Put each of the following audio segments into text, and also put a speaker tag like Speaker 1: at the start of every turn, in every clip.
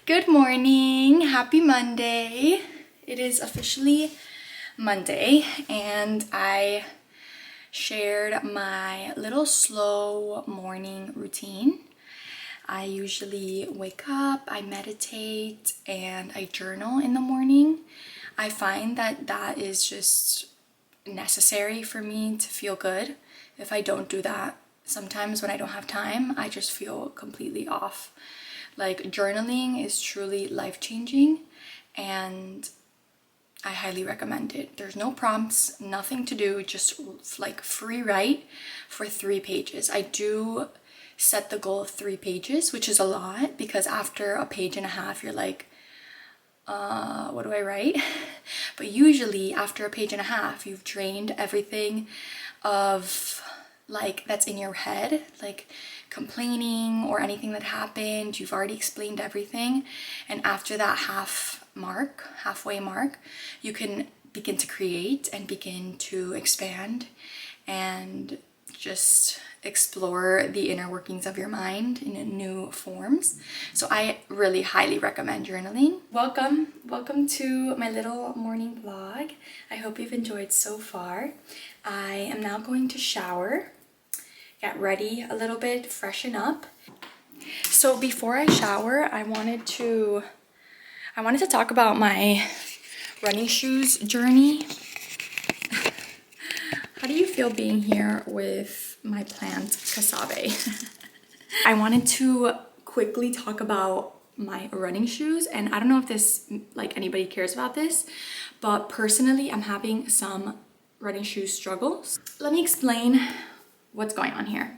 Speaker 1: Good morning, happy Monday. It is officially Monday and I shared my little slow morning routine. I usually wake up, I meditate, and I journal in the morning. I find that that is just necessary for me to feel good. If I don't do that, sometimes when I don't have time, I just feel completely off. Like, journaling is truly life-changing and I highly recommend it. There's no prompts, nothing to do, just like free write for 3 pages. I do set the goal of 3 pages, which is a lot because after a page and a half, you're like, what do I write? But usually after a page and a half, you've drained everything of like that's in your head, like complaining or anything that happened. You've already explained everything, and after that halfway mark, you can begin to create and begin to expand and just explore the inner workings of your mind in new forms. So I really highly recommend journaling. Welcome to my little morning vlog. I hope you've enjoyed so far. I am now going to shower, get ready a little bit, freshen up. So before I shower, I wanted to talk about my running shoes journey. How do you feel being here with my plant cassave? I wanted to quickly talk about my running shoes, and I don't know if this, like, anybody cares about this, but personally I'm having some running shoe struggles. Let me explain what's going on here.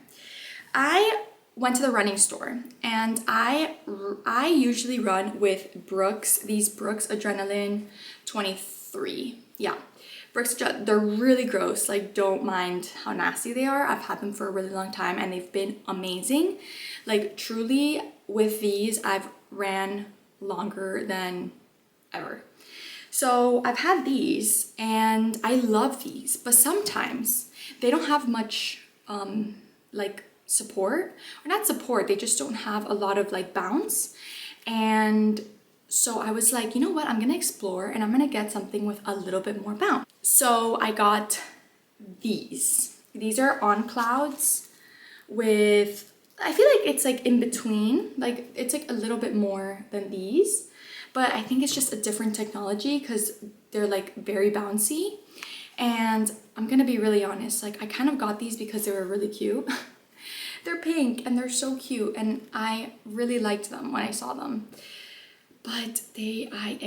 Speaker 1: I went to the running store and I usually run with these Brooks Adrenaline 23. Yeah, Brooks, they're really gross. Like, don't mind how nasty they are. I've had them for a really long time and they've been amazing. Like, truly, with these I've ran longer than ever. So I've had these and I love these, but sometimes they don't have much like support, or not support, they just don't have a lot of like bounce. And so I was like, you know what, I'm gonna explore and I'm gonna get something with a little bit more bounce. So I got these are On Clouds with, I feel like it's like in between, like it's like a little bit more than these, but I think it's just a different technology because they're like very bouncy. And I'm gonna be really honest, like I kind of got these because they were really cute. They're pink and they're so cute and I really liked them when I saw them. But I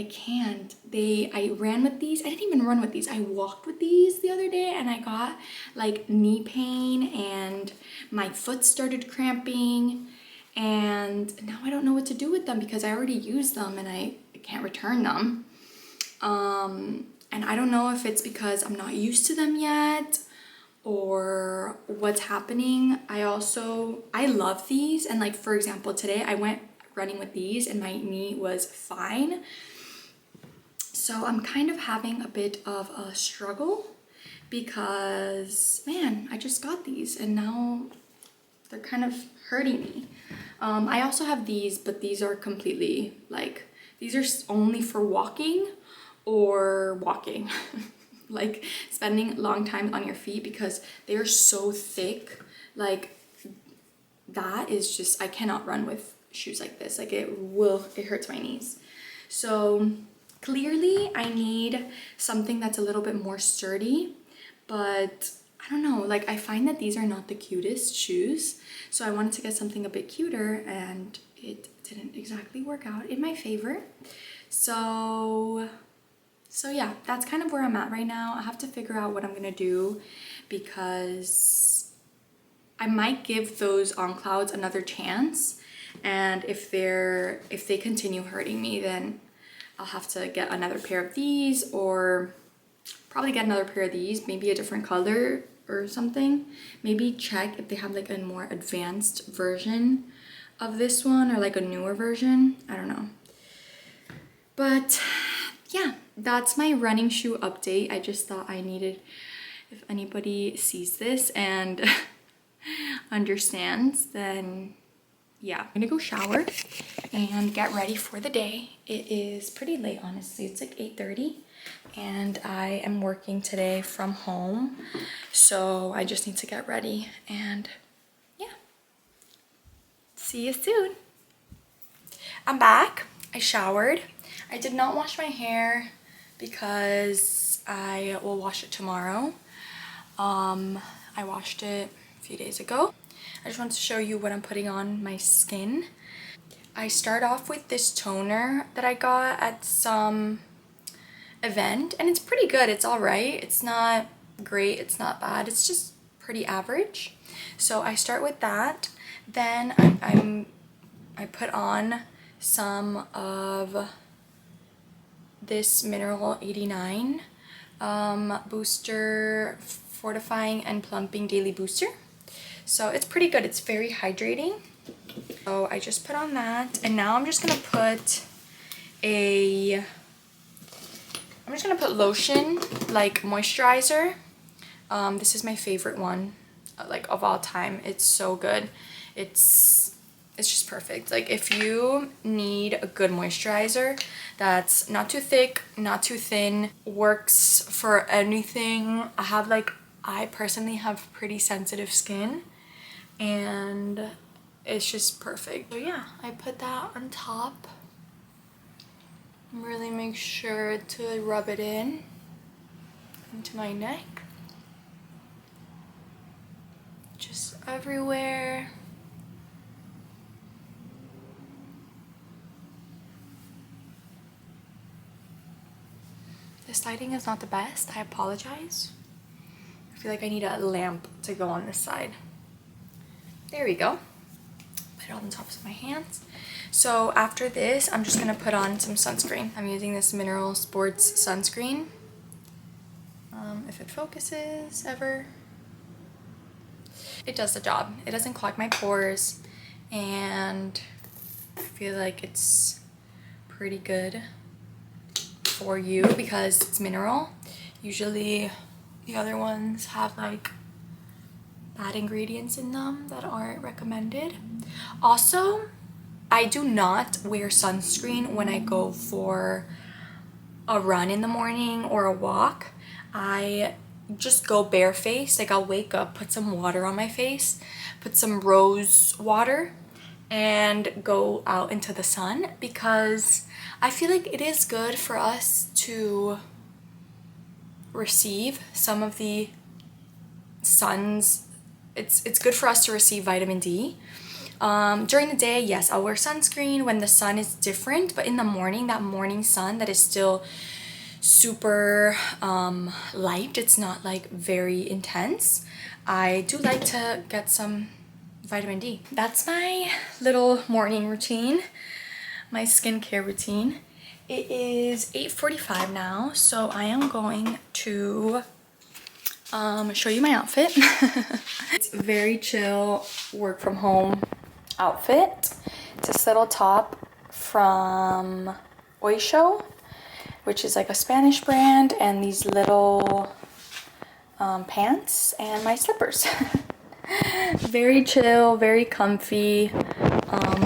Speaker 1: ran with these. I didn't even run with these. I walked with these the other day and I got like knee pain and my foot started cramping. And now I don't know what to do with them because I already used them and I can't return them. And I don't know if it's because I'm not used to them yet or what's happening. I love these, and like, for example, today I went running with these and my knee was fine. So I'm kind of having a bit of a struggle because, man, I just got these and now they're kind of hurting me. I also have these, but these are completely like, these are only for walking or walking. Like spending long time on your feet because they are so thick. Like, that is just, I cannot run with shoes like this. Like, it hurts my knees. So clearly I need something that's a little bit more sturdy, but I don't know, like I find that these are not the cutest shoes. So I wanted to get something a bit cuter and it didn't exactly work out in my favor. So yeah, that's kind of where I'm at right now. I have to figure out what I'm gonna do because I might give those On Clouds another chance. And if they continue hurting me, then I'll have to get another pair of these, or probably get another pair of these, maybe a different color or something. Maybe check if they have like a more advanced version of this one or like a newer version. I don't know. But yeah, that's my running shoe update. I just thought I needed, if anybody sees this and understands, then yeah, I'm gonna go shower and get ready for the day. It is pretty late, honestly. It's like 8:30 and I am working today from home. So I just need to get ready and yeah, see you soon. I'm back. I showered. I did not wash my hair because I will wash it tomorrow. I washed it a few days ago. I just wanted to show you what I'm putting on my skin. I start off with this toner that I got at some event and it's pretty good. It's all right. It's not great. It's not bad. It's just pretty average. So I start with that. Then I put on some of this Mineral 89 Booster Fortifying and Plumping Daily Booster. So it's pretty good. It's very hydrating. So I just put on that and now I'm just gonna put lotion, like moisturizer. This is my favorite one, like of all time. It's so good. It's just perfect. Like if you need a good moisturizer that's not too thick, not too thin, works for anything. I personally have pretty sensitive skin and it's just perfect. So yeah, I put that on top. Really make sure to rub it in into my neck. Just everywhere. This lighting is not the best. I apologize. I feel like I need a lamp to go on this side. There we go. Put it on the tops of my hands. So after this, I'm just gonna put on some sunscreen. I'm using this Mineral Sports sunscreen. If it focuses ever. It does the job. It doesn't clog my pores and I feel like it's pretty good for you because it's mineral. Usually the other ones have like bad ingredients in them that aren't recommended. Also, I do not wear sunscreen when I go for a run in the morning or a walk. I just go barefaced. Like I'll wake up, put some water on my face, put some rose water and go out into the sun because I feel like it is good for us to receive some of the sun's, it's good for us to receive vitamin D. During the day, yes, I'll wear sunscreen when the sun is different, but in the morning, that morning sun that is still super light, it's not like very intense, I do like to get some vitamin D. That's my little morning routine, my skincare routine. It is 8:45 now, so I am going to show you my outfit. It's very chill work from home outfit. It's a little top from xoxo, which is like a Spanish brand, and these little pants and my slippers. Very chill, very comfy.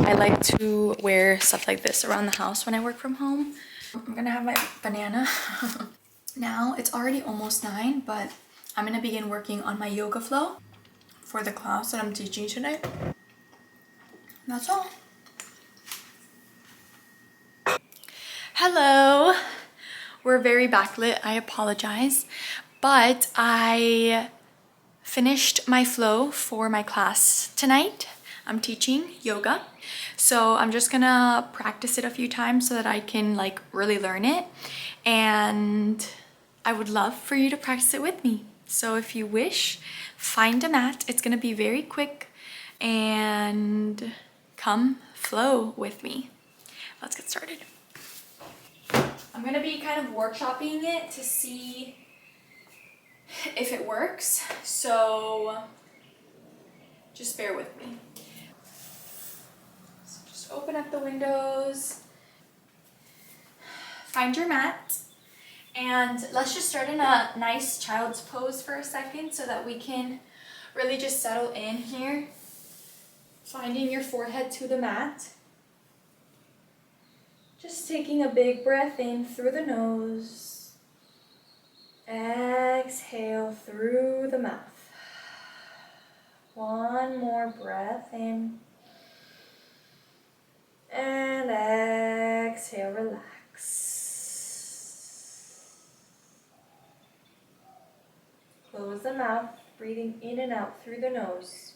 Speaker 1: I like to wear stuff like this around the house when I work from home. I'm gonna have my banana. Now it's already almost 9, but I'm gonna begin working on my yoga flow for the class that I'm teaching today. That's all. Hello. We're very backlit, I apologize, but I finished my flow for my class tonight. I'm teaching yoga, so I'm just gonna practice it a few times so that I can like really learn it, and I would love for you to practice it with me. So if you wish, find a mat. It's gonna be very quick, and come flow with me. Let's get started. I'm gonna be kind of workshopping it to see if it works, so just bear with me. So just open up the windows, find your mat, and let's just start in a nice child's pose for a second so that we can really just settle in here. Finding your forehead to the mat. Just taking a big breath in through the nose. Exhale through the mouth. One more breath in. And exhale, relax. Close the mouth, breathing in and out through the nose.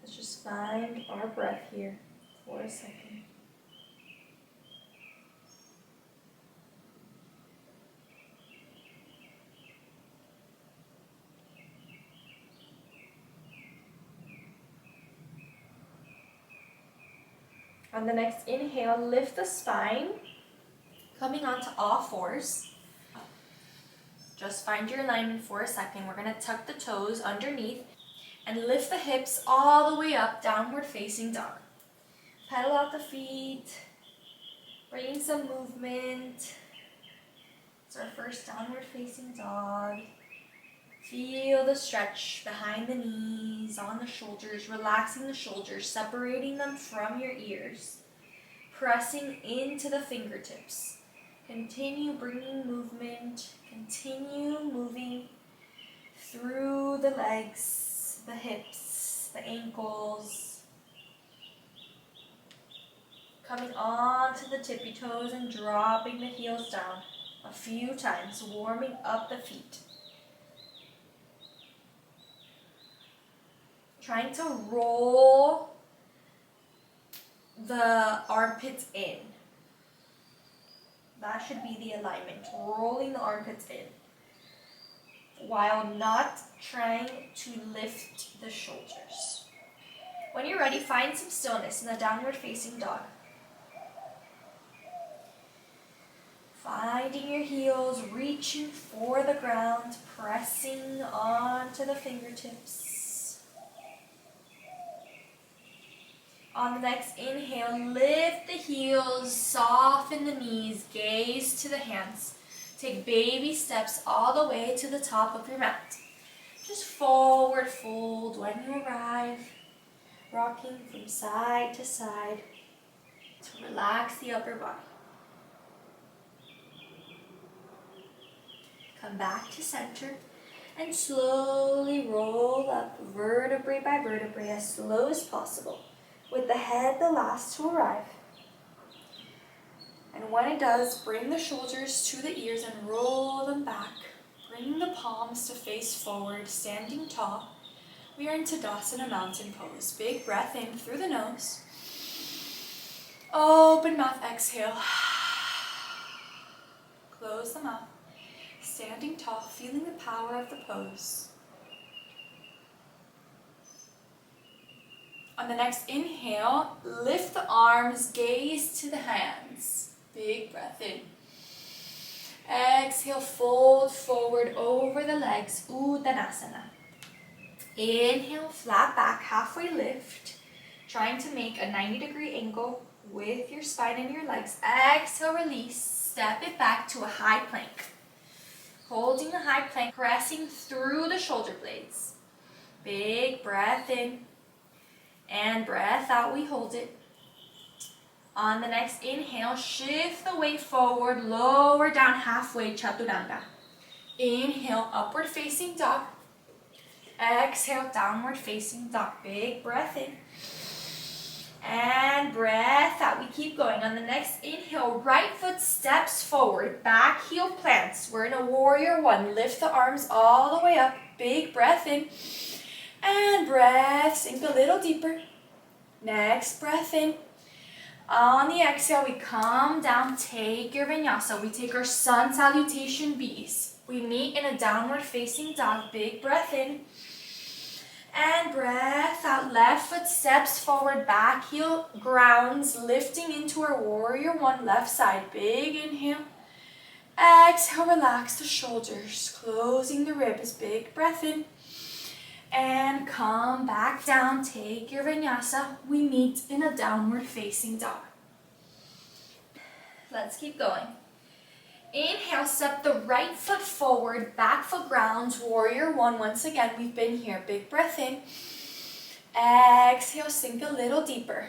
Speaker 1: Let's just find our breath here for a second. On the next inhale, lift the spine, coming onto all fours. Just find your alignment for a second. We're going to tuck the toes underneath and lift the hips all the way up, downward facing dog. Pedal out the feet, bring some movement. It's our first downward facing dog. Feel the stretch behind the knees, on the shoulders, relaxing the shoulders, separating them from your ears, pressing into the fingertips. Continue bringing movement, continue moving through the legs, the hips, the ankles, coming onto the tippy toes and dropping the heels down a few times, warming up the feet. Trying to roll the armpits in. That should be the alignment, rolling the armpits in, while not trying to lift the shoulders. When you're ready, find some stillness in the downward facing dog. Finding your heels, reaching for the ground, pressing onto the fingertips. On the next inhale, lift the heels, soften the knees, gaze to the hands. Take baby steps all the way to the top of your mat. Just forward fold when you arrive, rocking from side to side to relax the upper body. Come back to center and slowly roll up vertebrae by vertebrae as slow as possible, with the head the last to arrive. And when it does, bring the shoulders to the ears and roll them back. Bring the palms to face forward, standing tall. We are in Tadasana Mountain Pose. Big breath in through the nose. Open mouth, exhale. Close the mouth. Standing tall, feeling the power of the pose. On the next inhale, lift the arms, gaze to the hands. Big breath in. Exhale, fold forward over the legs, Uttanasana. Inhale, flat back, halfway lift, trying to make a 90-degree angle with your spine and your legs. Exhale, release, step it back to a high plank. Holding the high plank, pressing through the shoulder blades. Big breath in. And breath out, we hold it. On the next inhale, shift the weight forward, lower down halfway, Chaturanga. Inhale, upward facing dog. Exhale, downward facing dog. Big breath in. And breath out, we keep going. On the next inhale, right foot steps forward, back heel plants. We're in a warrior one. Lift the arms all the way up. Big breath in. And breath, sink a little deeper. Next breath in. On the exhale, we come down, take your vinyasa. We take our sun salutation bees. We meet in a downward facing dog. Big breath in. And breath out, left foot steps forward, back heel grounds, lifting into our warrior one, left side. Big inhale. Exhale, relax the shoulders, closing the ribs. Big breath in. And come back down, take your vinyasa. We meet in a downward facing dog. Let's keep going. Inhale, step the right foot forward, back foot grounds, warrior one. Once again, we've been here. Big breath in. Exhale, sink a little deeper.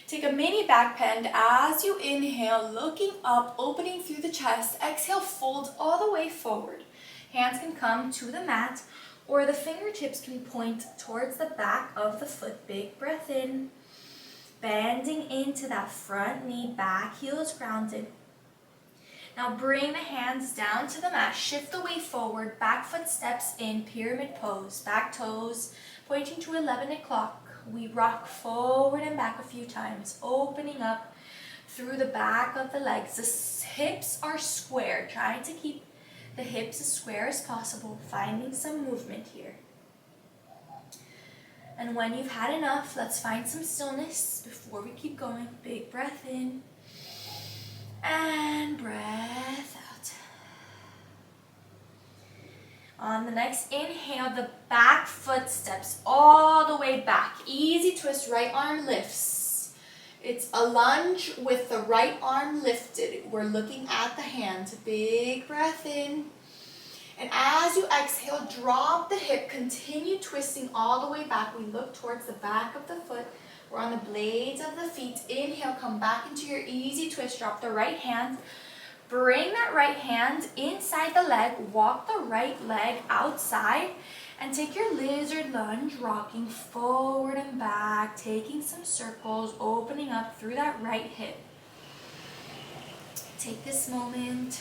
Speaker 1: Take a mini back bend as you inhale, looking up, opening through the chest. Exhale, fold all the way forward. Hands can come to the mat, or the fingertips can point towards the back of the foot. Big breath in. Bending into that front knee, back heel is grounded. Now bring the hands down to the mat, shift the weight forward, back foot steps in, pyramid pose, back toes pointing to 11 o'clock. We rock forward and back a few times, opening up through the back of the legs. The hips are square, trying to keep the hips as square as possible, finding some movement here. And when you've had enough, let's find some stillness before we keep going. Big breath in. And breath out. On the next inhale, the back foot steps all the way back. Easy twist, right arm lifts. It's a lunge with the right arm lifted. We're looking at the hands. Big breath in. And as you exhale, drop the hip. Continue twisting all the way back. We look towards the back of the foot. We're on the blades of the feet. Inhale, come back into your easy twist. Drop the right hand. Bring that right hand inside the leg. Walk the right leg outside. And take your lizard lunge, rocking forward and back. Taking some circles, opening up through that right hip. Take this moment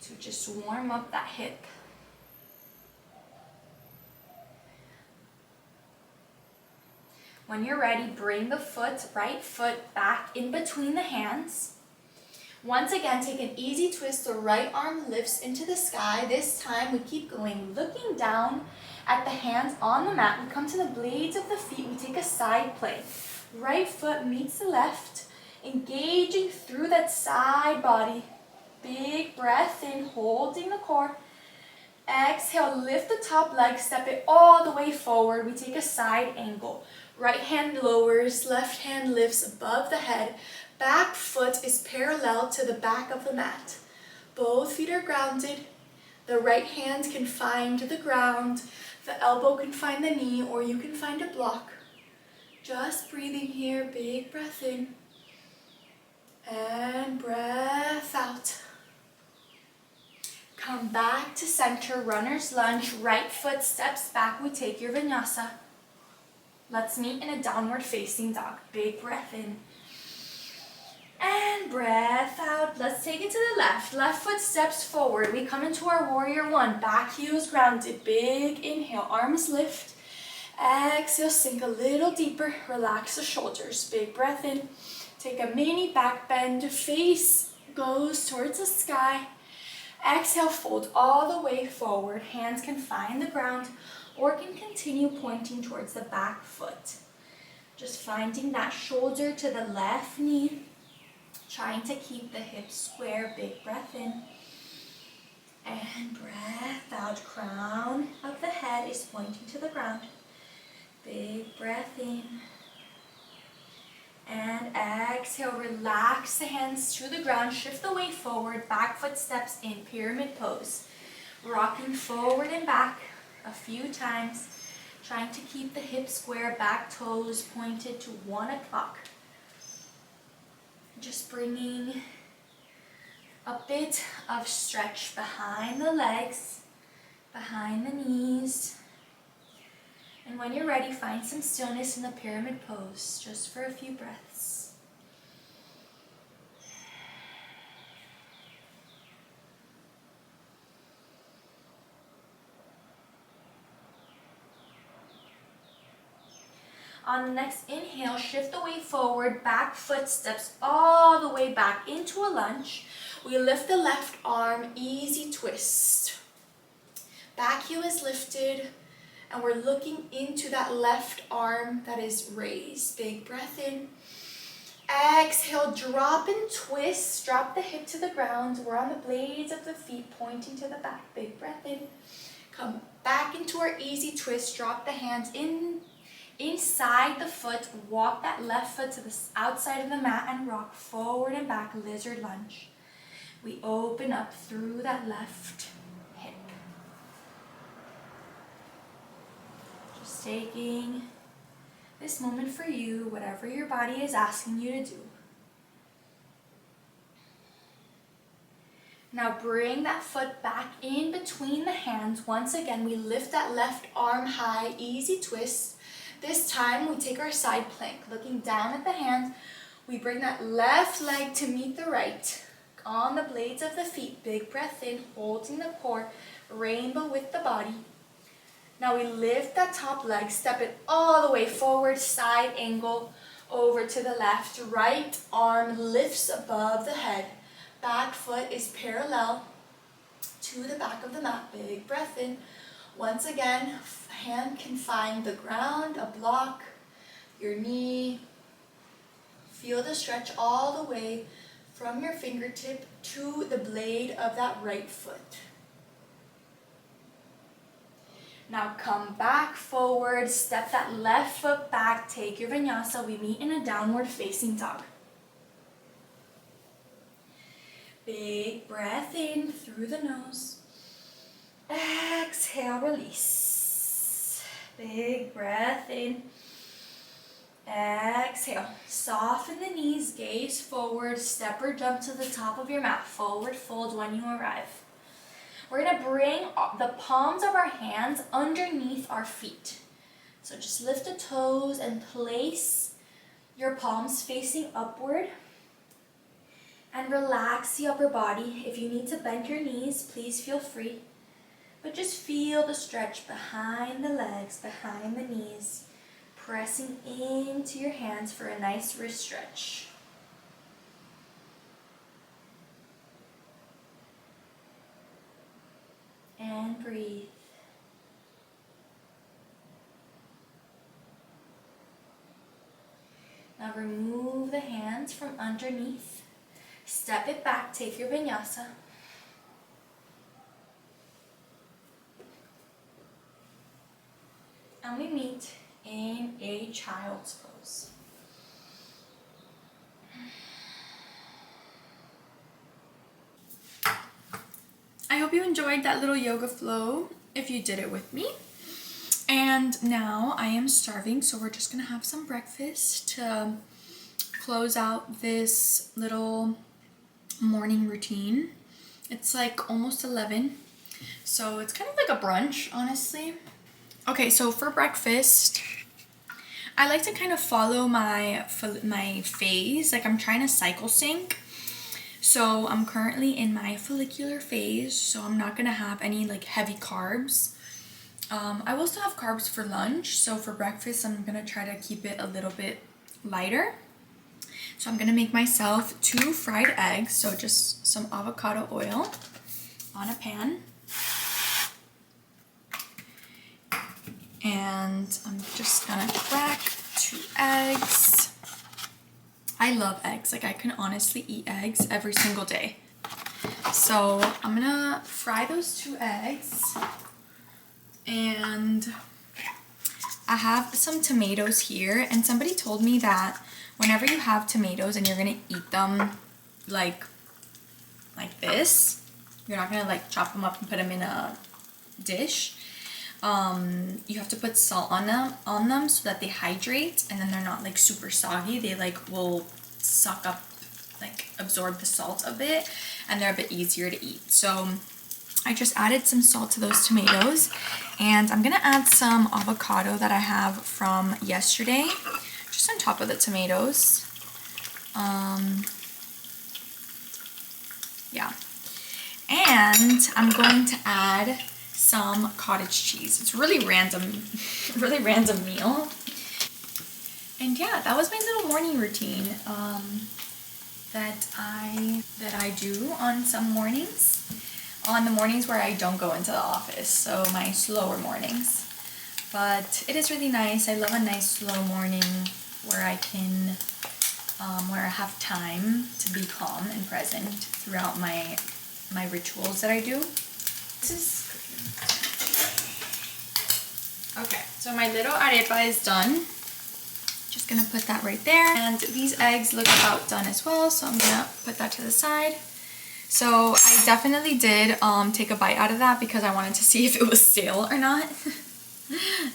Speaker 1: to just warm up that hip. When you're ready, bring the right foot back in between the hands. Once again, take an easy twist. The right arm lifts into the sky. This time we keep going, looking down at the hands on the mat. We come to the blades of the feet. We take a side plank. Right foot meets the left, engaging through that side body. Big breath in, holding the core. Exhale, lift the top leg, step it all the way forward. We take a side angle. Right hand lowers, left hand lifts above the head. Back foot is parallel to the back of the mat. Both feet are grounded. The right hand can find the ground. The elbow can find the knee, or you can find a block. Just breathing here, big breath in. And breath out. Come back to center, runner's lunge. Right foot steps back. We take your vinyasa. Let's meet in a downward facing dog. Big breath in. And breath out. Let's take it to the left. Left foot steps forward. We come into our warrior one. Back heels grounded. Big inhale. Arms lift. Exhale. Sink a little deeper. Relax the shoulders. Big breath in. Take a mini back bend. Face goes towards the sky. Exhale. Fold all the way forward. Hands can find the ground or can continue pointing towards the back foot. Just finding that shoulder to the left knee. Trying to keep the hips square. Big breath in. And breath out. Crown of the head is pointing to the ground. Big breath in. And exhale. Relax the hands to the ground. Shift the weight forward. Back foot steps in. Pyramid pose. Rocking forward and back a few times. Trying to keep the hips square. Back toes pointed to 1 o'clock. Just bringing a bit of stretch behind the legs, behind the knees. And when you're ready, find some stillness in the pyramid pose, just for a few breaths. On the next inhale, shift the weight forward, back foot steps all the way back into a lunge. We lift the left arm, easy twist. Back heel is lifted, and we're looking into that left arm that is raised. Big breath in. Exhale, drop and twist. Drop the hip to the ground. We're on the blades of the feet pointing to the back. Big breath in. Come back into our easy twist. Drop the hands inside the foot. Walk that left foot to the outside of the mat and rock forward and back, lizard lunge. We open up through that left hip. Just taking this moment for you, whatever your body is asking you to do. Now bring that foot back in between the hands. Once again, we lift that left arm high, easy twist. This time we take our side plank, looking down at the hands. We bring that left leg to meet the right. On the blades of the feet, big breath in, holding the core, rainbow with the body. Now we lift that top leg, step it all the way forward, side angle, over to the left. Right arm lifts above the head. Back foot is parallel to the back of the mat. Big breath in. Once again, hand can find the ground, a block, your knee. Feel the stretch all the way from your fingertip to the blade of that right foot. Now come back forward, step that left foot back, take your vinyasa. We meet in a downward facing dog. Big breath in through the nose. Exhale, release. Big breath in. Exhale. Soften the knees, gaze forward, step or jump to the top of your mat. Forward fold when you arrive. We're going to bring the palms of our hands underneath our feet. So just lift the toes and place your palms facing upward. And relax the upper body. If you need to bend your knees, please feel free. But just feel the stretch behind the legs, behind the knees, pressing into your hands for a nice wrist stretch. And breathe. Now remove the hands from underneath. Step it back, take your vinyasa. And we meet in a child's pose. I hope you enjoyed that little yoga flow if you did it with me. And now I am starving, so we're just gonna have some breakfast to close out this little morning routine. It's like almost 11, so it's kind of like a brunch, honestly. Okay, so for breakfast, I like to kind of follow my phase. Like I'm trying to cycle sync. So I'm currently in my follicular phase, so I'm not gonna have any like heavy carbs. I will still have carbs for lunch, so for breakfast I'm gonna try to keep it a little bit lighter. So I'm gonna make myself 2 fried eggs, so just some avocado oil on a pan. And I'm just gonna crack 2 eggs. I love eggs, like I can honestly eat eggs every single day. So I'm gonna fry those 2 eggs. And I have some tomatoes here, and somebody told me that whenever you have tomatoes and you're gonna eat them like this, you're not gonna like chop them up and put them in a dish. You have to put salt on them so that they hydrate, and then they're not like super soggy. They like will suck up, like absorb the salt a bit, and they're a bit easier to eat. So I just added some salt to those tomatoes, and I'm gonna add some avocado that I have from yesterday, just on top of the tomatoes. Yeah, and I'm going to add some cottage cheese. It's really random, really random meal. And yeah, that was my little morning routine that I do on some mornings. On the mornings where I don't go into the office, so my slower mornings. But it is really nice. I love a nice slow morning where I can, where I have time to be calm and present throughout my rituals that I do. This is okay, so my little arepa is done. Just gonna put that right there. And these eggs look about done as well, so I'm gonna put that to the side. So I definitely did take a bite out of that because I wanted to see if it was stale or not.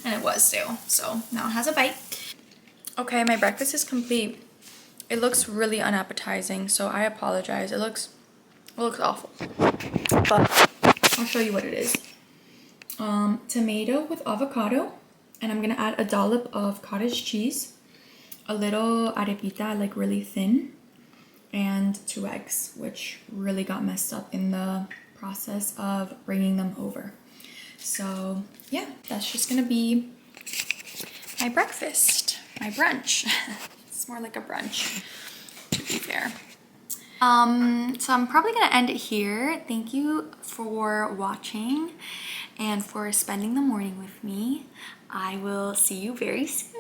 Speaker 1: And it was stale, so now it has a bite. Okay, my breakfast is complete. It looks really unappetizing, so I apologize. It looks awful, but I'll show you what it is. Tomato with avocado, and I'm gonna add a dollop of cottage cheese, a little arepita, like really thin, and 2 eggs, which really got messed up in the process of bringing them over. So yeah, that's just gonna be my breakfast, my brunch. It's more like a brunch, to be fair. So I'm probably gonna end it here. Thank you for watching and for spending the morning with me. I will see you very soon.